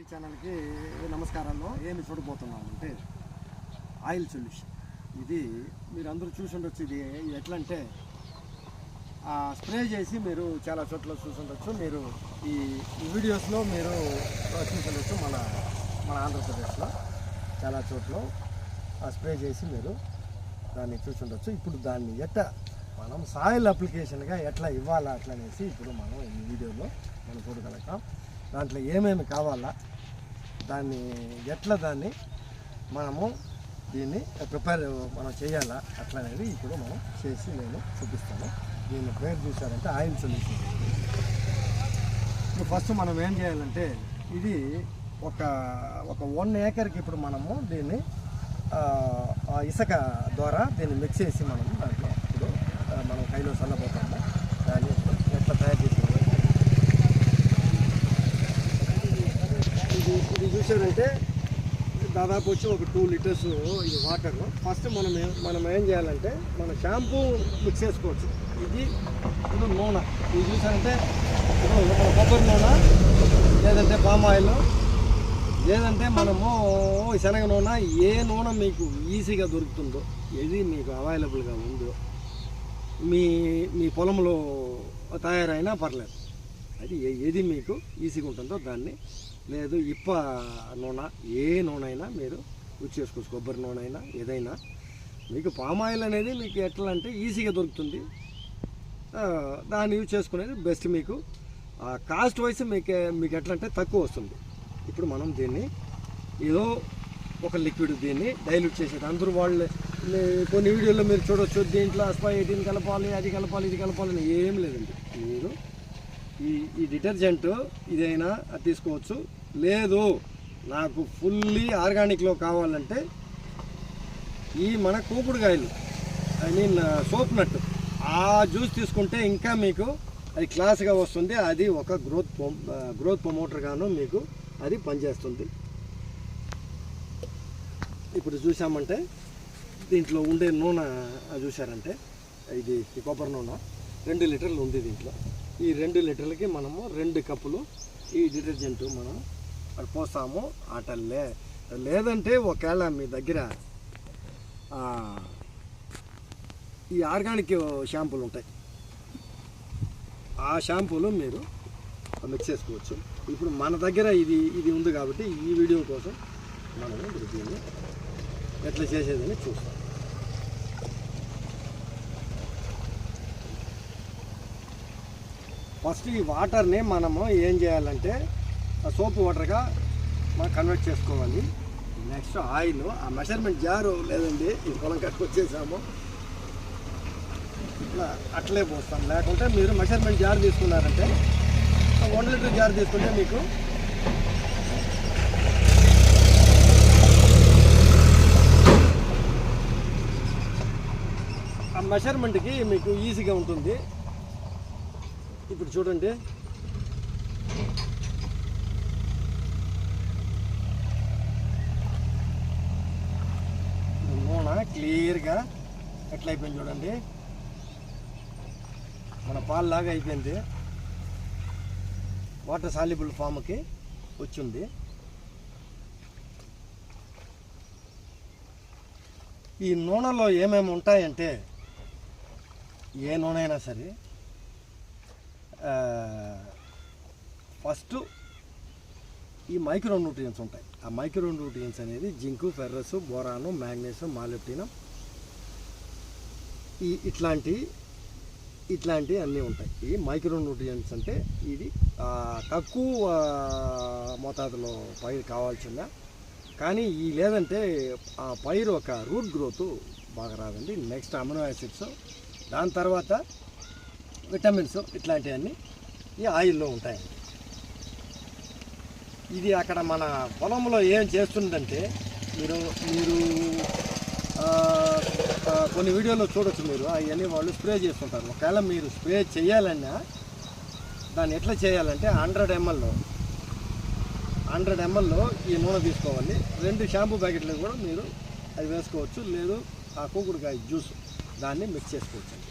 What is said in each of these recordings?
ఛానల్కి నమస్కారాలు. ఏమి చూడబోతున్నామంటే ఆయిల్ సొల్యూషన్. ఇది మీరు అందరూ చూసి ఉండొచ్చు. ఇది ఎట్లా అంటే స్ప్రే చేసి మీరు చాలా చోట్ల చూసి ఉండొచ్చు. మీరు ఈ వీడియోస్లో మీరు చూసి ఉండొచ్చు. మన ఆంధ్రప్రదేశ్లో చాలా చోట్ల స్ప్రే చేసి మీరు దాన్ని చూసి ఉండొచ్చు. ఇప్పుడు దాన్ని మనం సాయిల్ అప్లికేషన్గా ఎట్లా ఇవ్వాలా అట్లనేసి ఇప్పుడు మనం ఈ వీడియోలో మనం చూడగలుగుతాం. దాంట్లో ఏమేమి కావాలా, దాన్ని మనము దీన్ని ప్రిపేర్ మనం చేయాలా అట్లనేది ఇప్పుడు మనం చేసి నేను చూపిస్తాను. దీన్ని పేరు చూసారంటే ఆయిల్ సొల్యూషన్. ఇప్పుడు ఫస్ట్ మనం ఏం చేయాలంటే ఇది ఒక 1 ఏకర్కి ఇప్పుడు మనము దీన్ని ఇసుక ద్వారా దీన్ని మిక్స్ చేసి మనం దాంట్లో ఇప్పుడు మనం కైలో చల్లబోతాము. దాన్ని ఎట్లా తయారు చేసి ఇది చూసారంటే దాదాపు వచ్చి ఒక 2 లీటర్స్ ఇది వాటర్. ఫస్ట్ మనం ఏం చేయాలంటే మన షాంపూ మిక్స్ చేసుకోవచ్చు. ఇది నూనె. ఇది చూసారంటే మన కొబ్బరి నూనె, లేదంటే పామ్ ఆయిల్, లేదంటే మనము శనగ నూనె, ఏ నూనె మీకు ఈజీగా దొరుకుతుందో, ఏది మీకు అవైలబుల్గా ఉందో మీ పొలంలో తయారైనా పర్లేదు. అది ఏది మీకు ఈజీగా ఉంటుందో దాన్ని, లేదు ఇప్ప నూనె, ఏ నూనె అయినా మీరు యూజ్ చేసుకోవచ్చు. కొబ్బరి నూనె అయినా ఏదైనా. మీకు పామ్ ఆయిల్ అనేది మీకు ఎట్లా అంటే ఈజీగా దొరుకుతుంది, దాన్ని యూజ్ చేసుకునేది బెస్ట్. మీకు కాస్ట్ వైజ్ మీకు ఎట్లా అంటే తక్కువ వస్తుంది. ఇప్పుడు మనం దీన్ని ఏదో ఒక లిక్విడ్ దీన్ని డైల్యూట్ చేసేది. అందరూ వాళ్ళు కొన్ని వీడియోలో మీరు చూడవచ్చు, దీంట్లో aspartate కలపాలి, అది కలపాలి, ఇది కలపాలి అని ఏం లేదండి. మీరు ఈ డిటర్జెంట్ ఇదైనా తీసుకోవచ్చు. లేదు నాకు ఫుల్లీ ఆర్గానిక్లో కావాలంటే ఈ మన కూకుడుకాయలు, ఐ మీన్ సోప్ నట్, ఆ జ్యూస్ తీసుకుంటే ఇంకా మీకు అది క్లాస్గా వస్తుంది. అది ఒక గ్రోత్ ప్రమోటర్గాను మీకు అది పనిచేస్తుంది. ఇప్పుడు చూసామంటే దీంట్లో ఉండే నూనె చూసారంటే ఇది కొబ్బరి నూనె 2 లీటర్లు ఉంది దీంట్లో. ఈ 2 లీటర్లకి మనము 2 కప్పులు ఈ డిటర్జెంట్ మనం పోస్తాము ఆటల్లే. లేదంటే ఒకవేళ మీ దగ్గర ఈ ఆర్గానిక్ షాంపూలు ఉంటాయి, ఆ షాంపూలు మీరు మిక్స్ చేసుకోవచ్చు. ఇప్పుడు మన దగ్గర ఇది ఉంది కాబట్టి ఈ వీడియో కోసం మనం ఇప్పుడు దీన్ని ఎట్లా చేసేదని చూస్తాం. ఫస్ట్ ఈ వాటర్ని మనము ఏం చేయాలంటే సోప్ వాటర్గా మనం కన్వర్ట్ చేసుకోవాలి. నెక్స్ట్ ఆయిల్, ఆ మెజర్మెంట్ జారు లేదండి, ఈ పొలం కట్టుకొచ్చేసాము, ఇట్లా అట్లే పోస్తాం. లేకుంటే మీరు మెజర్మెంట్ జార్ తీసుకున్నారంటే 1 లీటర్ జార్ తీసుకుంటే మీకు ఆ మెజర్మెంట్కి మీకు ఈజీగా ఉంటుంది. ఇప్పుడు చూడండి, నూనె క్లియర్గా ఎట్లా అయిపోయింది చూడండి, మన పాల్లాగా అయిపోయింది. వాటర్ సాల్యుబుల్ ఫామ్కి వచ్చింది. ఈ నూనెలో ఏమేమి ఉంటాయంటే, ఏ నూనె అయినా సరే ఫస్ట్ ఈ మైక్రో న్యూట్రియన్స్ ఉంటాయి. ఆ మైక్రో న్యూట్రియన్స్ అనేది జింకు, ఫెర్రస్, బోరాను, మ్యాంగనీసు, మాలిబ్డినం, ఇట్లాంటివి అన్నీ ఉంటాయి. ఈ మైక్రో న్యూట్రియన్స్ అంటే ఇది తక్కువ మోతాదులో పైరు కావాల్సిందా, కానీ లేదంటే ఆ పైరు ఒక రూట్ గ్రోత్ బాగా రాదండి. నెక్స్ట్ అమినో యాసిడ్స్, దాని తర్వాత విటమిన్స్, ఇట్లాంటివన్నీ ఈ ఆయిల్లో ఉంటాయండి. ఇది అక్కడ మన పొలంలో ఏం చేస్తుందంటే మీరు కొన్ని వీడియోలో చూడొచ్చు. మీరు అవన్నీ వాళ్ళు స్ప్రే చేస్తుంటారు. ఒకవేళ మీరు స్ప్రే చేయాలన్నా దాన్ని ఎట్లా చేయాలంటే 100 mlలో ఈ నూనె తీసుకోవాలి. 2 షాంపూ ప్యాకెట్లు కూడా మీరు అది వేసుకోవచ్చు. లేదు ఆ కూకుడుకాయ జ్యూస్ దాన్ని మిక్స్ చేసుకోవచ్చు అండి.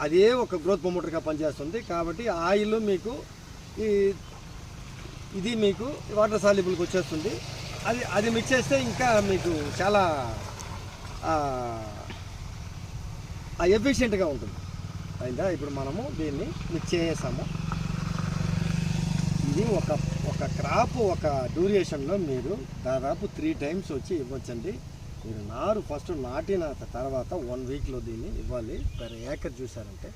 అదే ఒక గ్రోత్ ప్రమోటర్గా పనిచేస్తుంది. కాబట్టి ఆయిల్ మీకు ఈ ఇది మీకు వాటర్ సాల్యుబుల్కి వచ్చేస్తుంది. అది మిక్స్ చేస్తే ఇంకా మీకు చాలా ఎఫిషియెంట్గా ఉంటుంది. అయిందా? ఇప్పుడు మనము దీన్ని మిక్స్ చేసాము. ఇది ఒక క్రాప్ ఒక డ్యూరేషన్లో మీరు దాదాపు 3 times వచ్చి ఇవ్వచ్చండి. మీరు నారు ఫస్ట్ నాటిన తర్వాత 1 weekలో దీన్ని ఇవ్వాలి. పర్ ఏకర్ చూసారంటే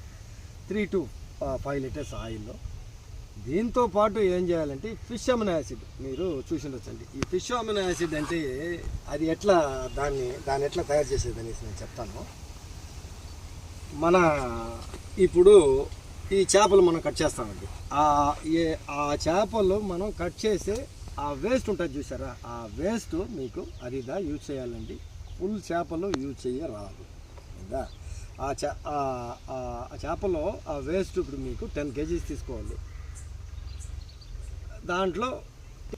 3 to 5 liters ఆయిల్లో. దీంతో పాటు ఏం చేయాలంటే ఫిష్ అమినో యాసిడ్ మీరు చూసిండొచ్చండి. ఈ ఫిష్ అమినో యాసిడ్ అంటే అది ఎట్లా దాన్ని ఎట్లా తయారు చేసేది అనేసి నేను చెప్తాను. మన ఇప్పుడు ఈ చేపలు మనం కట్ చేస్తామండి. ఆ చేపలు మనం కట్ చేసే ఆ వేస్ట్ ఉంటుంది చూసారా, ఆ వేస్ట్ మీకు అదిదా యూజ్ చేయాలండి. ఫుల్ చేపలు యూజ్ చేయరాదు. ఆ చేపలో ఆ వేస్ట్ ఇప్పుడు మీకు 10 kgs తీసుకోవాలి. దాంట్లో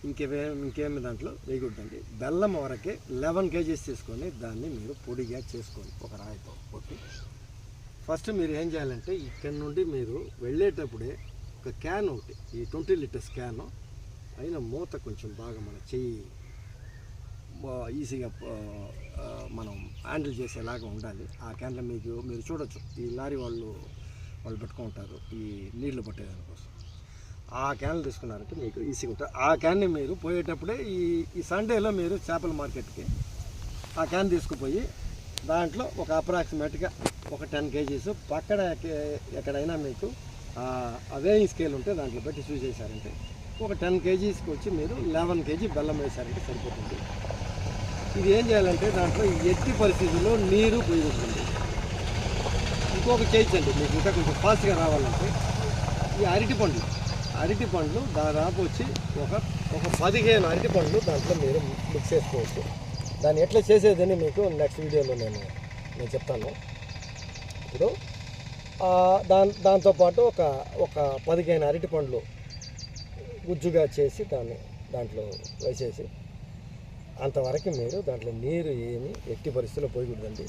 ఇంకేమి దాంట్లో వేయకూడదండి. బెల్లం వరకే 11 kgs తీసుకొని దాన్ని మీరు పొడిగా చేసుకోండి ఒక రాయితో కొట్టి. ఫస్ట్ మీరు ఏం చేయాలంటే ఇక్కడ నుండి మీరు వెళ్ళేటప్పుడే ఒక క్యాన్ ఒకటి, ఈ 20 liters క్యాను అయిన మూత కొంచెం బాగా మన చెయ్యి ఈజీగా మనం హ్యాండిల్ చేసేలాగా ఉండాలి. ఆ క్యాన్లో మీరు చూడొచ్చు, ఈ లారీ వాళ్ళు పెట్టుకుంటారు ఈ నీళ్లు పట్టేదానికోసం. ఆ క్యాన్లు తీసుకున్నారంటే మీకు ఈజీగా ఉంటుంది. ఆ క్యాన్ని మీరు పోయేటప్పుడే ఈ సండేలో మీరు చేపల మార్కెట్కి ఆ క్యాన్ తీసుకుపోయి దాంట్లో ఒక అప్రాక్సిమేట్గా ఒక 10 kgs పక్కన ఎక్కడైనా మీకు వేయింగ్ స్కేల్ ఉంటే దాంట్లో పెట్టి చూసేసారంటే ఒక 10 kgsకి వచ్చి మీరు 11 kg బెల్లం వేసారంటే సరిపోతుంది. ఇది ఏం చేయాలంటే దాంట్లో ఎట్టి పరిస్థితుల్లో నీరు పోయకూడదు. ఇంకొక చేయొచ్చండి మీకు ఇంకా కొంచెం ఫాస్ట్గా రావాలంటే ఈ అరటి పండ్లు దాదాపు వచ్చి ఒక 15 అరటి పండ్లు దాంట్లో మీరు మిక్స్ చేసుకోవచ్చు. దాన్ని ఎట్లా చేసేదని మీకు నెక్స్ట్ వీడియోలో నేను చెప్తాను. ఇప్పుడు దాంతోపాటు ఒక 15 అరటి పండ్లు గుజ్జుగా చేసి దాంట్లో వేసేసి అంతవరకు మీరు దాంట్లో నీరు ఏమి ఎట్టి పరిస్థితుల్లో పోయకూడదండి.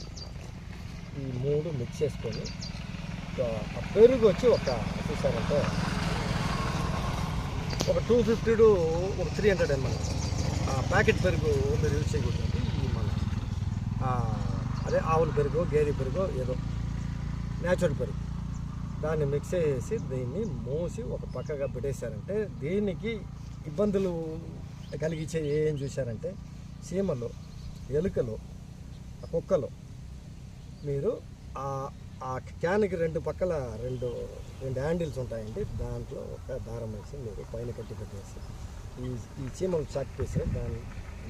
ఈ 3 మిక్స్ చేసుకొని ఆ పెరుగు వచ్చి చూసారంటే ఒక 250 to 300 ml ప్యాకెట్ పెరుగు మీరు యూజ్ చేయకూడదండి. అదే ఆవుల పెరుగు, గేదె పెరుగు, ఏదో న్యాచురల్ పెరుగు దాన్ని మిక్స్ చేసి దీన్ని మూసి ఒక పక్కగా పెట్టేశారంటే దీనికి ఇబ్బందులు కలిగించే ఏం చూశారంటే చీమలు, ఎలుకలు, కుక్కలు. మీరు ఆ క్యాన్కి 2 పక్కల రెండు హ్యాండిల్స్ ఉంటాయండి. దాంట్లో ఒక దారం వేసి మీరు పైన కట్టి పెట్టేసి ఈ చీమలు చాక్ చేసి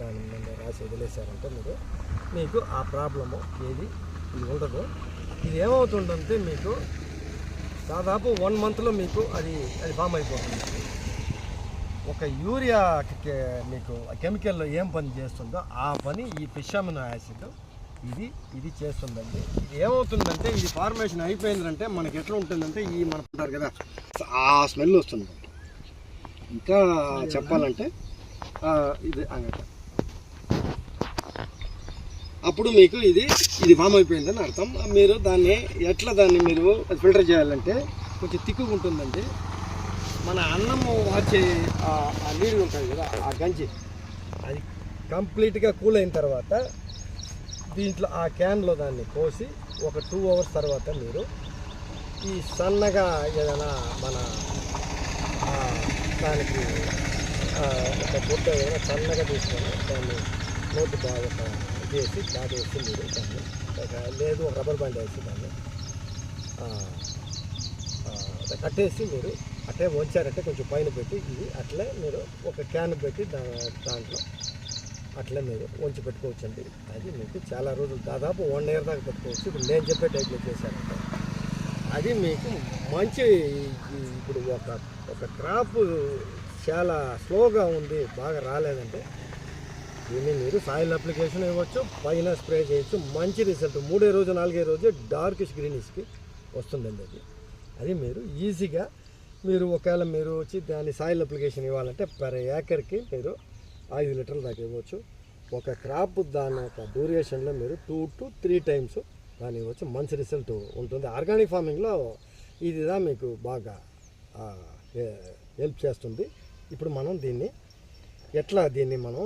దాని మీద రాసి వదిలేశారంటే మీకు ఆ ప్రాబ్లము ఇది ఉండదు. ఇది ఏమవుతుందంటే మీకు దాదాపు 1 monthలో మీకు అది ఫామ్ అయిపోతుంది. ఒక యూరియా మీకు కెమికల్లో ఏం పని చేస్తుందో ఆ పని ఈ ఫిష్ అమినో యాసిడ్ ఇది చేస్తుందండి. ఇది ఏమవుతుందంటే ఇది ఫార్మేషన్ అయిపోయిందంటే మనకి ఎట్లా ఉంటుందంటే మనం అంటారు కదా ఆ స్మెల్ వస్తుంది. ఇంకా చెప్పాలంటే ఇది అప్పుడు మీకు ఇది ఫామ్ అయిపోయిందని అర్థం. మీరు దాన్ని మీరు ఫిల్టర్ చేయాలంటే కొంచెం తిక్కుగా ఉంటుందండి. మన అన్నము వాచే ఆ నీరు ఉంటుంది కదా, ఆ గంజి అది కంప్లీట్గా కూల్ అయిన తర్వాత దీంట్లో ఆ క్యాన్లో దాన్ని పోసి ఒక 2 hours తర్వాత మీరు ఈ సన్నగా ఏదైనా మన దానికి ఒక గుడ్డ ఏదైనా సన్నగా తీసుకొని దాన్ని నోటు బాగా చేసి దాటేసి మీరు దాన్ని లేదు ఒక రబ్బర్ బ్యాండ్ వేసి దాన్ని కట్టేసి మీరు అట్లే వచ్చారంటే కొంచెం పైన పెట్టి ఇది అట్లే మీరు ఒక క్యాన్ పెట్టి దాంట్లో అట్లే మీరు ఉంచి పెట్టుకోవచ్చండి. అది మీకు చాలా రోజులు దాదాపు 1 year దాకా పెట్టుకోవచ్చు. ఇప్పుడు నేను చెప్పే టైప్లో చేశానంటే అది మీకు మంచి. ఇప్పుడు ఒక క్రాప్ చాలా స్లోగా ఉంది, బాగా రాలేదంటే దీన్ని మీరు సాయిల్ అప్లికేషన్ ఇవ్వచ్చు, పైన స్ప్రే చేయొచ్చు. మంచి రిజల్ట్ 3వ రోజు 4వ రోజు డార్కిష్ గ్రీనిష్కి వస్తుందండి. అది మీరు ఈజీగా మీరు ఒకవేళ మీరు వచ్చి దాన్ని సాయిల్ అప్లికేషన్ ఇవ్వాలంటే పర్ ఏకర్కి మీరు 5 లీటర్ల దాకా ఇవ్వచ్చు. ఒక క్రాప్ దాని ఒక డ్యూరేషన్లో మీరు 2 to 3 times దాన్ని ఇవ్వచ్చు. మంచి రిజల్ట్ ఉంటుంది. ఆర్గానిక్ ఫార్మింగ్లో ఇదిదా మీకు బాగా హెల్ప్ చేస్తుంది. ఇప్పుడు మనం దీన్ని ఎట్లా దీన్ని మనం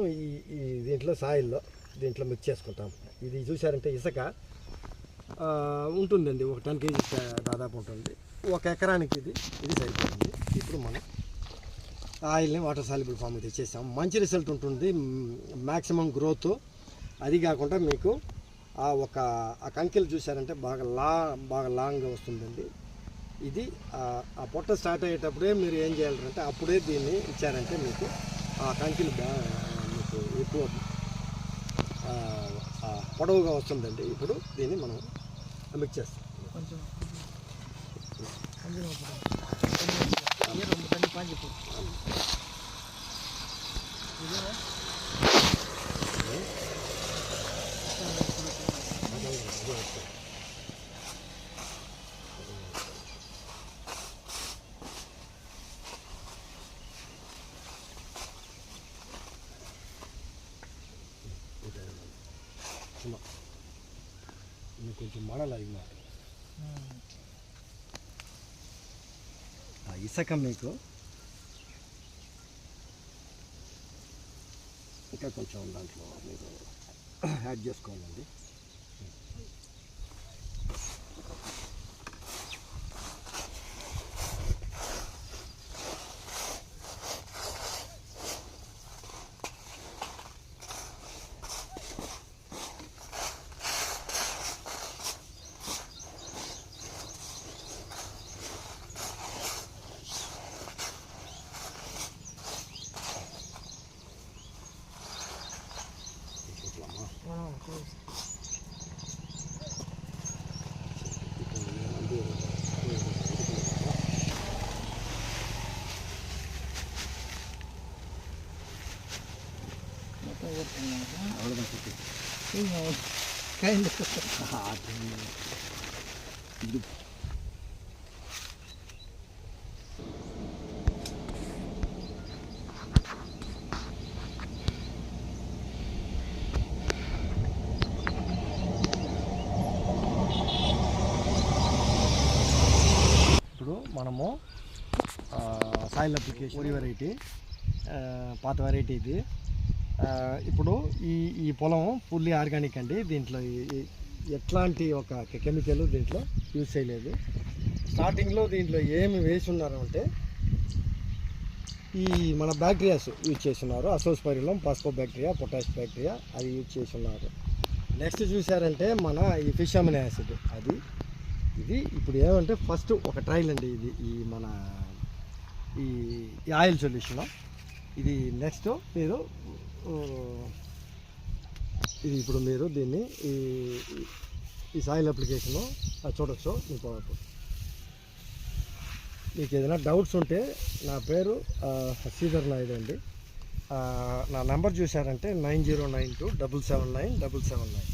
ఈ దీంట్లో సాయిల్లో దీంట్లో మిక్స్ చేసుకుంటాం. ఇది చూసారంటే ఇసుక ఉంటుందండి, ఒక 10 kg దాదాపు ఉంటుంది. 1 ఎకరానికి ఇది సరిపోతుంది. ఇప్పుడు మనం ఆయిల్ని వాటర్ సాల్యుబుల్ ఫామ్కి తెచ్చేసాం. మంచి రిజల్ట్ ఉంటుంది, మ్యాక్సిమం గ్రోత్. అది కాకుండా మీకు ఆ కంకిలు చూసారంటే బాగా లాంగ్గా వస్తుందండి. ఇది ఆ పొట్ట స్టార్ట్ అయ్యేటప్పుడే మీరు ఏం చేయాలంటే అప్పుడే దీన్ని ఇచ్చారంటే మీకు ఆ కంకిలు మీకు ఎక్కువ పొడవుగా వస్తుందండి. ఇప్పుడు దీన్ని మనం మిక్స్ చేస్తాం. కొంచెం మడలాగి మాట ఇసుక మీకు ఇంకా కొంచెం దాంట్లో మీరు యాడ్ చేసుకోవాలండి. ఇప్పుడు మనము సాయిల్ అప్లికేషన్ వరి వెరైటీ, పాత వెరైటీ ఇది. ఇప్పుడు ఈ పొలం ఫుల్లీ ఆర్గానిక్ అండి. దీంట్లో ఎట్లాంటి ఒక కెమికల్ దీంట్లో యూజ్ చేయలేదు. స్టార్టింగ్లో దీంట్లో ఏమి వేసి ఉన్నారు అంటే ఈ మన బ్యాక్టీరియాస్ యూజ్ చేస్తున్నారు. అసోస్పైరిలం, పాస్కోబ్యాక్టీరియా, పొటాష్ బ్యాక్టీరియా అది యూజ్ చేస్తున్నారు. నెక్స్ట్ చూసారంటే మన ఈ ఫిష్ అమినో యాసిడ్ ఇది ఇప్పుడు ఏమంటే ఫస్ట్ ఒక ట్రయల్ అండి. ఇది మన ఈ ఆయిల్ సొల్యూషన్ ఇది. నెక్స్ట్ మీరు ఇది ఇప్పుడు మీరు దీన్ని ఈ సాయిల్ అప్లికేషను చూడొచ్చు. మీకు ఏదైనా డౌట్స్ ఉంటే నా పేరు శ్రీధర్ నాయుడు అండి. నా నెంబర్ చూసారంటే 9092779779.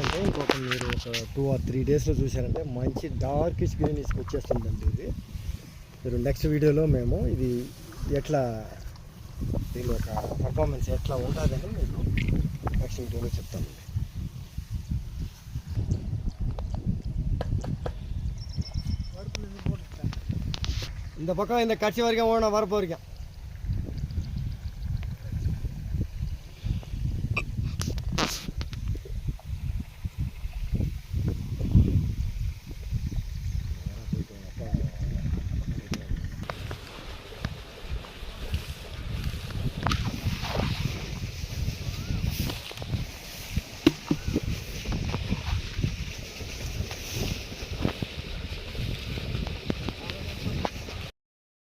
అంటే ఇంకొక మీరు ఒక 2 or 3 డేస్లో చూసారంటే మంచి డార్కిష్ గ్రీనిష్ వచ్చేస్తుందండి. ఇది మీరు నెక్స్ట్ వీడియోలో మేము ఇది ఎట్లా దీని యొక్క పర్ఫార్మెన్స్ ఎట్లా ఉంటుందని మీకు నెక్స్ట్ వీడియోలో చెప్తానండి. இந்த பக்கம் இந்த கட்சி வரைக்கும் ஓடணும், வரப்போ வரைக்கும்.